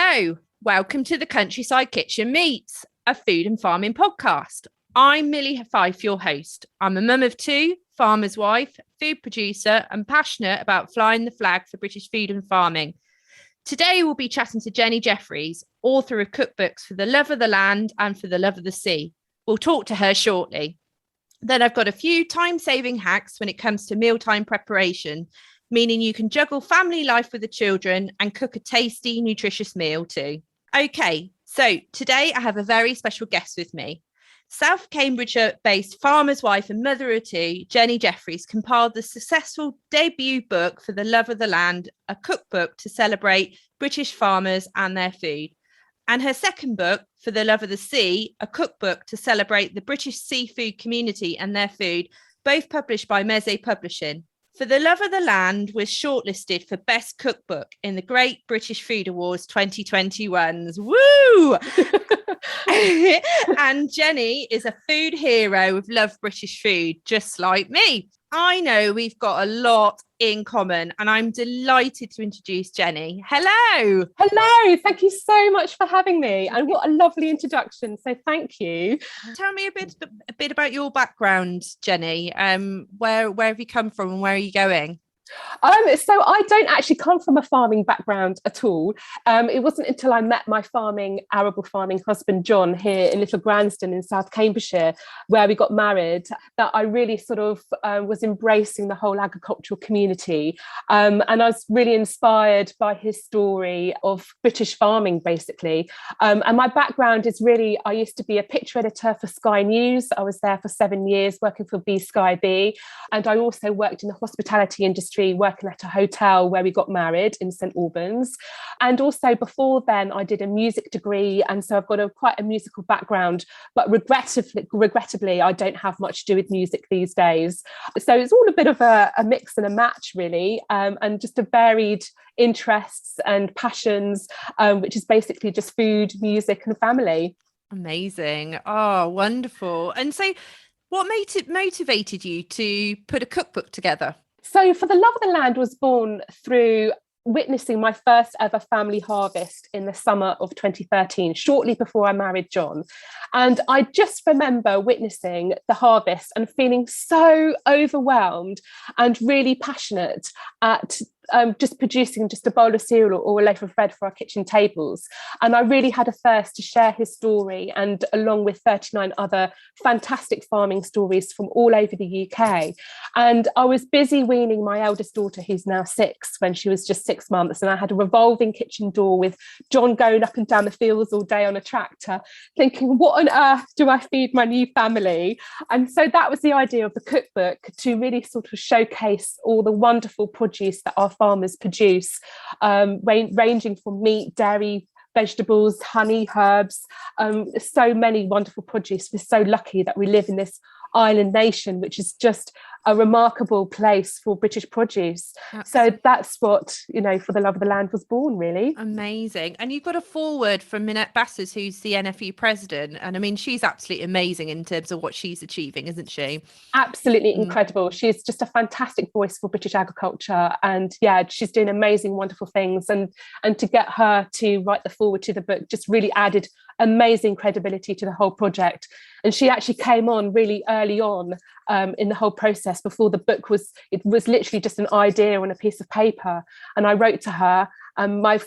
Hello, welcome to the Countryside Kitchen Meets, a food and farming podcast. I'm Milly Fyfe, your host. I'm a mum of two, farmer's wife, food producer, and passionate about flying the flag for British food and farming. Today, we'll be chatting to Jenny Jefferies, author of cookbooks for the love of the land and for the love of the sea. We'll talk to her shortly. Then I've got a few time-saving hacks when it comes to mealtime preparation, meaning you can juggle family life with the children and cook a tasty, nutritious meal too. Okay, so today I have a very special guest with me. South Cambridgeshire-based farmer's wife and mother of two, Jenny Jefferies, compiled the successful debut book For the Love of the Land, a cookbook to celebrate British farmers and their food. And her second book, For the Love of the Sea, a cookbook to celebrate the British seafood community and their food, both published by Meze Publishing. For the Love of the Land was shortlisted for Best Cookbook in the Great British Food Awards 2021's. Woo! And Jenny is a food hero with love British food, just like me. I know we've got a lot in common, and I'm delighted to introduce Jenny. Hello. Hello. Thank you so much for having me. And what a lovely introduction. So thank you. Tell me a bit about your background, Jenny. Where have you come from and where are you going? So I don't actually come from a farming background at all. It wasn't until I met my arable farming husband, John, here in Little Gransden in South Cambridgeshire, where we got married, that I really sort of was embracing the whole agricultural community. And I was really inspired by his story of British farming, basically. And my background is really, I used to be a picture editor for Sky News. I was there for 7 years working for Sky B. And I also worked in the hospitality industry, working at a hotel where we got married in St Albans. And also before then, I did a music degree. And so I've got quite a musical background, but regrettably, I don't have much to do with music these days. So it's all a bit of a mix and a match, really, and just a varied interests and passions, which is basically just food, music and family. Amazing. Oh, wonderful. And so what motivated you to put a cookbook together? So For the Love of the Land was born through witnessing my first ever family harvest in the summer of 2013, shortly before I married John. And I just remember witnessing the harvest and feeling so overwhelmed and really passionate at just producing just a bowl of cereal or a loaf of bread for our kitchen tables. And I really had a thirst to share his story, and along with 39 other fantastic farming stories from all over the UK. And I was busy weaning my eldest daughter, who's now 6, when she was just 6 months. And I had a revolving kitchen door with John going up and down the fields all day on a tractor, thinking, what on earth do I feed my new family? And so that was the idea of the cookbook, to really sort of showcase all the wonderful produce that our farmers produce, ranging from meat, dairy, vegetables, honey, herbs, so many wonderful produce. We're so lucky that we live in this island nation, which is just a remarkable place for British produce. Absolutely. So that's what, For the Love of the Land was born, really. Amazing. And you've got a foreword from Minette Bassers, who's the NFU president. And I mean, she's absolutely amazing in terms of what she's achieving, isn't she? Absolutely incredible. She's just a fantastic voice for British agriculture. And yeah, she's doing amazing, wonderful things. And to get her to write the foreword to the book just really added amazing credibility to the whole project. And she actually came on really early on in the whole process. Before the book was literally just an idea on a piece of paper. And I wrote to her, and my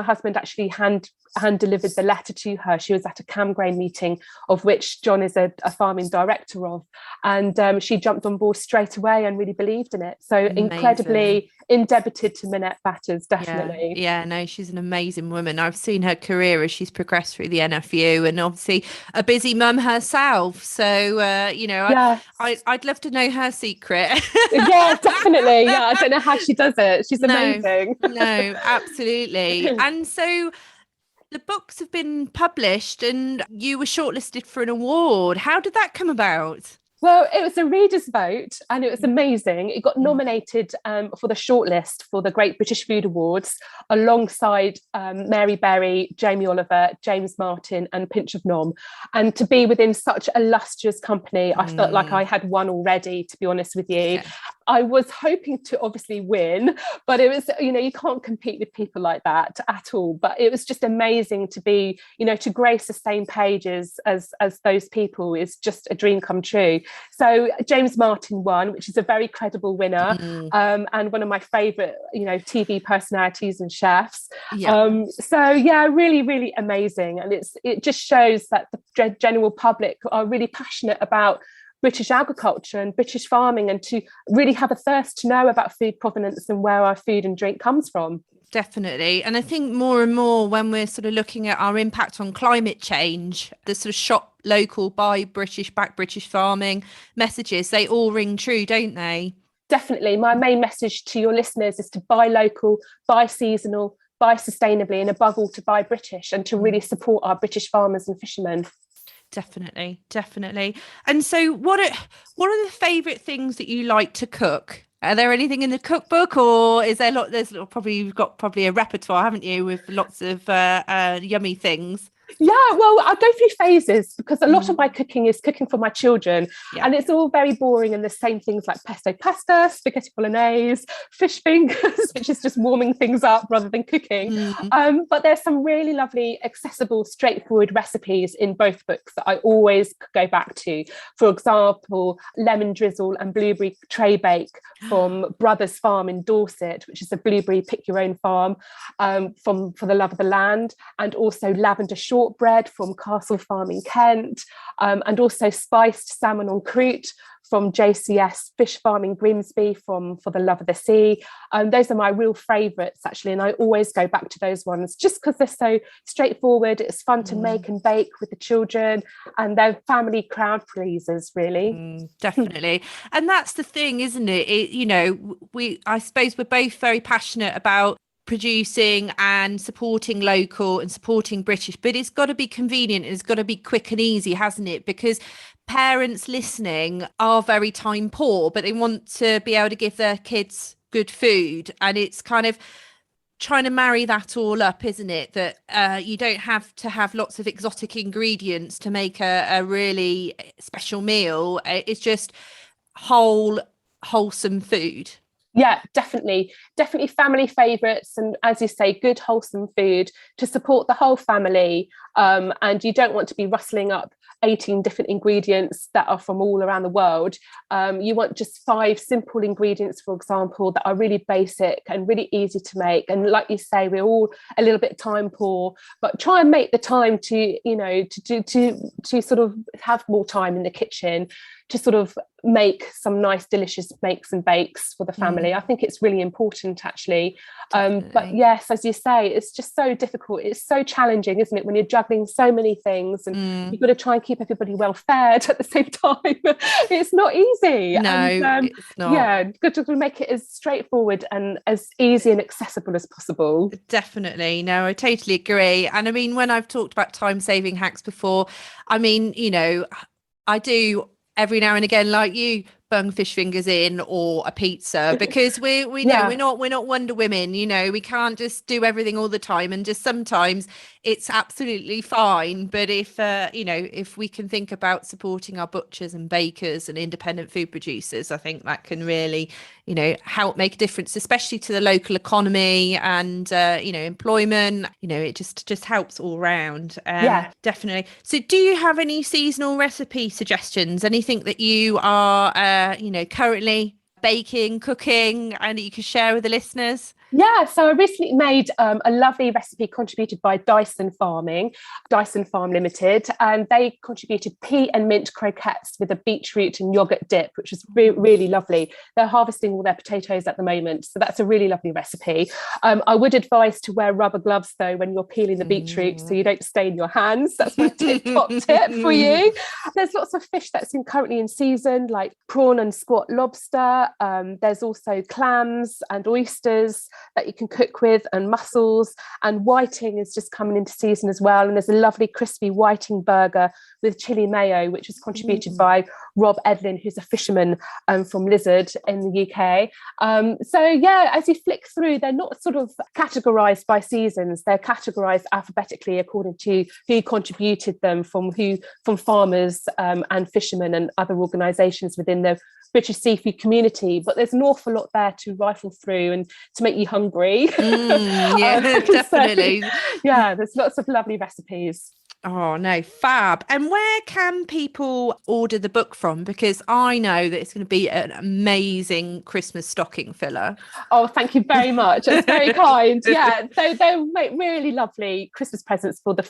husband actually hand delivered the letter to her. She was at a Camgrain meeting, of which John is a farming director of, and she jumped on board straight away and really believed in it. So amazing. Incredibly indebted to Minette Bassers, definitely. Yeah, no, she's an amazing woman. I've seen her career as she's progressed through the NFU, and obviously a busy mum herself. So yes. I'd love to know her secret. Yeah, definitely. Yeah, I don't know how she does it. She's amazing. No, absolutely. And so the books have been published and you were shortlisted for an award. How did that come about? Well, it was a reader's vote and it was amazing. It got nominated for the shortlist for the Great British Food Awards alongside Mary Berry, Jamie Oliver, James Martin and Pinch of Nom. And to be within such illustrious company, I felt like I had won already, to be honest with you. I was hoping to obviously win, but it was, you can't compete with people like that at all. But it was just amazing to be, to grace the same pages as those people is just a dream come true. So James Martin won, which is a very credible winner, and one of my favourite, TV personalities and chefs. Yeah. So yeah, really, really amazing. And it just shows that the general public are really passionate about British agriculture and British farming, and to really have a thirst to know about food provenance and where our food and drink comes from. Definitely. And I think more and more when we're sort of looking at our impact on climate change, the sort of shop local, buy British, back British farming messages, they all ring true, don't they? Definitely. My main message to your listeners is to buy local, buy seasonal, buy sustainably, and above all, to buy British, and to really support our British farmers and fishermen. Definitely. And so what are the favourite things that you like to cook? Are there anything in the cookbook, or is there you've got probably a repertoire, haven't you, with lots of yummy things? Yeah, well, I go through phases because a lot of my cooking is cooking for my children, and it's all very boring and the same things like pesto pasta, spaghetti bolognese, fish fingers, which is just warming things up rather than cooking. But there's some really lovely, accessible, straightforward recipes in both books that I always go back to. For example, lemon drizzle and blueberry tray bake from Brothers Farm in Dorset, which is a blueberry pick your own farm, for the love of the land, and also lavender shortbread from Castle Farm in Kent, and also spiced salmon en croûte from JCS Fish Farm in Grimsby for the love of the sea. Those are my real favourites, actually, and I always go back to those ones just because they're so straightforward. It's fun to make and bake with the children, and they're family crowd pleasers, really. Definitely. And that's the thing, isn't it? I suppose we're both very passionate about producing and supporting local and supporting British, but it's got to be convenient, and it's got to be quick and easy, hasn't it? Because parents listening are very time poor, but they want to be able to give their kids good food, and it's kind of trying to marry that all up, isn't it? That you don't have to have lots of exotic ingredients to make a really special meal. It's just wholesome food. Yeah, definitely family favourites, and as you say, good wholesome food to support the whole family, and you don't want to be rustling up 18 different ingredients that are from all around the world. You want just 5 simple ingredients, for example, that are really basic and really easy to make. And like you say, we're all a little bit time poor, but try and make the time to to sort of have more time in the kitchen to sort of make some nice delicious makes and bakes for the family. I think it's really important, actually. But yes, as you say, it's just so difficult. It's so challenging, isn't it, when you're juggling so many things, and you've got to try and keep everybody well fed at the same time. It's not easy. No, it's not. Yeah, got to make it as straightforward and as easy and accessible as possible. Definitely. No, I totally agree. And I mean, when I've talked about time-saving hacks before, I mean, I do every now and again, like you, bung fish fingers in or a pizza, because we know we're not Wonder Women. We can't just do everything all the time, and just sometimes it's absolutely fine. But if we can think about supporting our butchers and bakers and independent food producers, I think that can really help make a difference, especially to the local economy and employment. It just helps all round. Definitely. So do you have any seasonal recipe suggestions, anything that you are currently baking, cooking, and that you can share with the listeners? Yeah, so I recently made a lovely recipe contributed by Dyson Farm Limited, and they contributed pea and mint croquettes with a beetroot and yogurt dip, which was really lovely. They're harvesting all their potatoes at the moment, so that's a really lovely recipe. I would advise to wear rubber gloves, though, when you're peeling the beetroot, so you don't stain your hands. That's my top tip for you. There's lots of fish that's currently in season, like prawn and spot lobster. There's also clams and oysters that you can cook with, and mussels, and whiting is just coming into season as well. And there's a lovely crispy whiting burger with chili mayo, which was contributed by Rob Edlin, who's a fisherman from Lizard in the UK. So yeah, as you flick through, they're not sort of categorised by seasons. They're categorised alphabetically according to who contributed them from farmers and fishermen and other organisations within the British seafood community. But there's an awful lot there to rifle through and to make you hungry. Yeah, definitely. So, yeah, there's lots of lovely recipes. Oh no, fab. And where can people order the book from? Because I know that it's going to be an amazing Christmas stocking filler. Oh, thank you very much. That's very kind. Yeah, so they'll make really lovely Christmas presents for the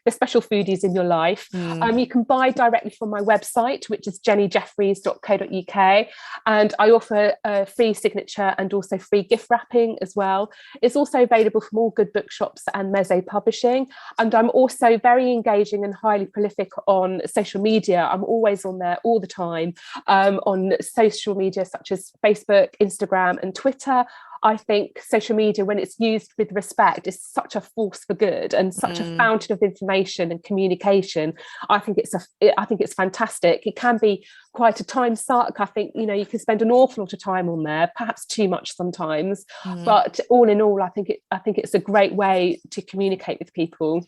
special foodies in your life. You can buy directly from my website, which is jennyjefferies.co.uk. And I offer a free signature and also free gift wrapping as well. It's also available from all good bookshops and Meze Publishing. And I'm also very engaging and highly prolific on social media. I'm always on there all the time, on social media such as Facebook, Instagram and Twitter. I think social media, when it's used with respect, is such a force for good and such a fountain of information and communication. I think it's fantastic. It can be quite a time suck. I think, you can spend an awful lot of time on there, perhaps too much sometimes. But all in all, I think it's a great way to communicate with people.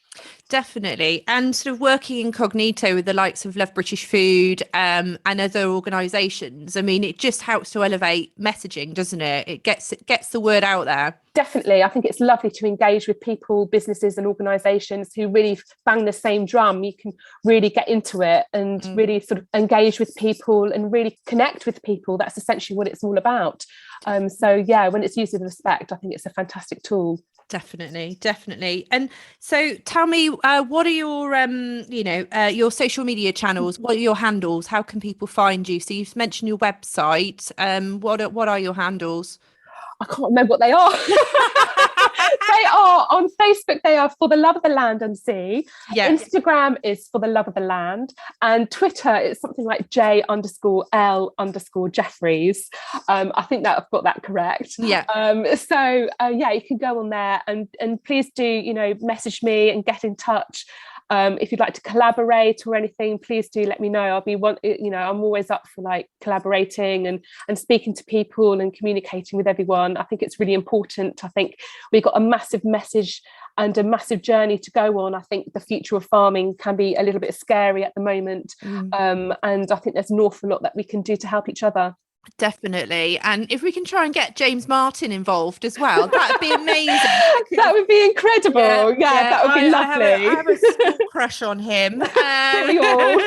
Definitely. And sort of working incognito with the likes of Love British Food and other organisations. I mean, it just helps to elevate messaging, doesn't it? It gets the word out there. Definitely. I think it's lovely to engage with people, businesses and organisations who really bang the same drum. You can really get into it and really sort of engage with people and really connect with people. That's essentially what it's all about. So yeah, when it's used with respect, I think it's a fantastic tool. Definitely. And so tell me, what are your social media channels? What are your handles? How can people find you? So you've mentioned your website. What are your handles? I can't remember what they are. They are on Facebook. They are For the Love of the Land and Sea. Yeah. Instagram is For the Love of the Land, and Twitter is something like J_L_Jefferies. I think that I've got that correct. Yeah. So you can go on there and please do message me and get in touch. If you'd like to collaborate or anything, please do let me know. I'm always up for like collaborating and speaking to people and communicating with everyone. I think it's really important. I think we've got a massive message and a massive journey to go on. I think the future of farming can be a little bit scary at the moment. And I think there's an awful lot that we can do to help each other. Definitely. And if we can try and get James Martin involved as well, that would be amazing. That would be incredible. Yeah, that would be lovely. I have a small crush on him. We all.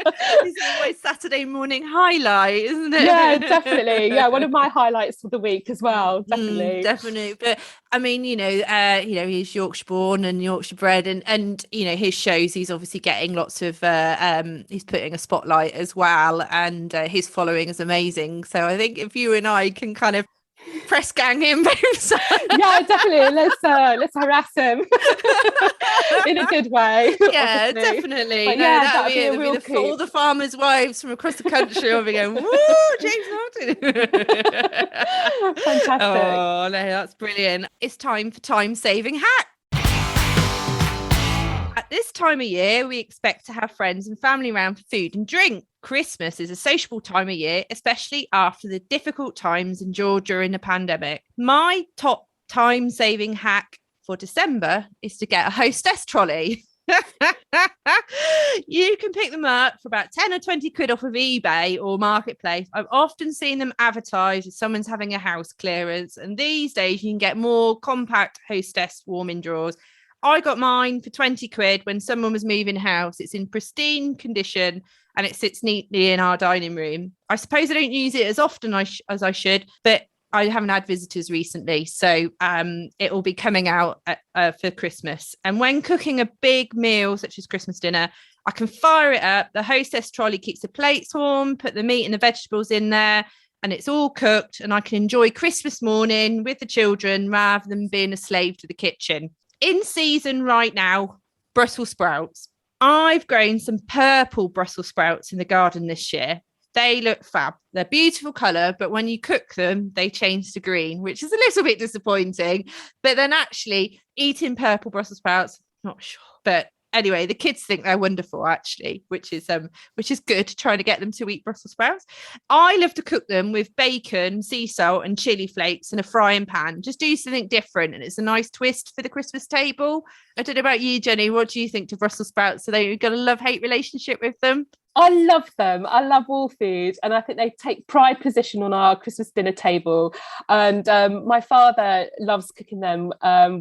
It's always Saturday morning highlight, isn't it? Yeah, definitely. Yeah, one of my highlights for the week as well. Definitely. Definitely. But I mean, he's Yorkshire born and Yorkshire bred, and his shows, he's obviously getting lots of he's putting a spotlight as well, and his following is amazing. So I think if you and I can kind of press gang him both sides. Yeah, definitely. Let's harass him in a good way. Yeah, obviously. definitely. But That'll be all the farmers' wives from across the country will be going, woo, James Martin. Fantastic. Oh no, that's brilliant. It's time for time-saving hack. At this time of year, we expect to have friends and family around for food and drink. Christmas is a sociable time of year, especially after the difficult times endured during the pandemic. My top time-saving hack for December is to get a hostess trolley. You can pick them up for about 10 or 20 quid off of eBay or Marketplace. I've often seen them advertised as someone's having a house clearance, and these days you can get more compact hostess warming drawers. I got mine for 20 quid when someone was moving house. It's in pristine condition and it sits neatly in our dining room. I suppose I don't use it as often as I should, but I haven't had visitors recently. So it will be coming out for Christmas. And when cooking a big meal, such as Christmas dinner, I can fire it up. The hostess trolley keeps the plates warm, put the meat and the vegetables in there, and it's all cooked. And I can enjoy Christmas morning with the children rather than being a slave to the kitchen. In season right now, Brussels sprouts. I've grown some purple Brussels sprouts in the garden this year. They look fab. They're beautiful colour, but when you cook them, they change to green, which is a little bit disappointing. But then actually eating purple Brussels sprouts, not sure. But Anyway, the kids think they're wonderful, actually, which is good, trying to get them to eat Brussels sprouts. I love to cook them with bacon, sea salt and chili flakes in a frying pan. Just do something different, and it's a nice twist for the Christmas table. I don't know about you, Jenny. What do you think to Brussels sprouts? So you've got a love-hate relationship with them? I love them. I love all food, and I think they take pride position on our Christmas dinner table. And my father loves cooking them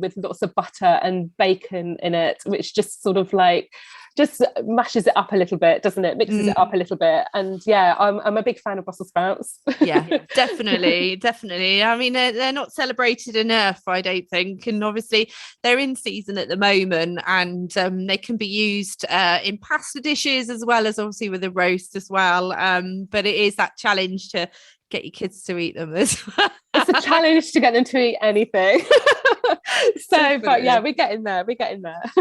with lots of butter and bacon in it, which just sort of like just mashes it up a little bit, doesn't it? Mixes it up a little bit. And yeah, I'm a big fan of Brussels sprouts. Yeah, definitely. I mean, they're not celebrated enough, I don't think. And obviously they're in season at the moment, and they can be used in pasta dishes as well as obviously with a roast as well. But it is that challenge to get your kids to eat them as well. It's a challenge to get them to eat anything. So, definitely. But yeah, we're getting there.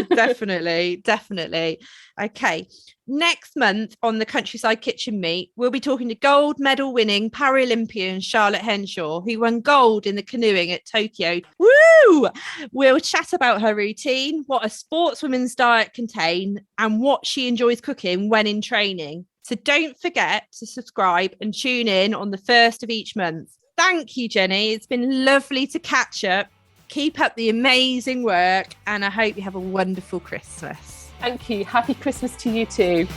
Definitely. Okay. Next month on the Countryside Kitchen Meet, we'll be talking to gold medal winning Paralympian Charlotte Henshaw, who won gold in the canoeing at Tokyo. Woo! We'll chat about her routine, what a sportswoman's diet contains, and what she enjoys cooking when in training. So don't forget to subscribe and tune in on the first of each month. Thank you, Jenny. It's been lovely to catch up. Keep up the amazing work, and I hope you have a wonderful Christmas. Thank you. Happy Christmas to you too.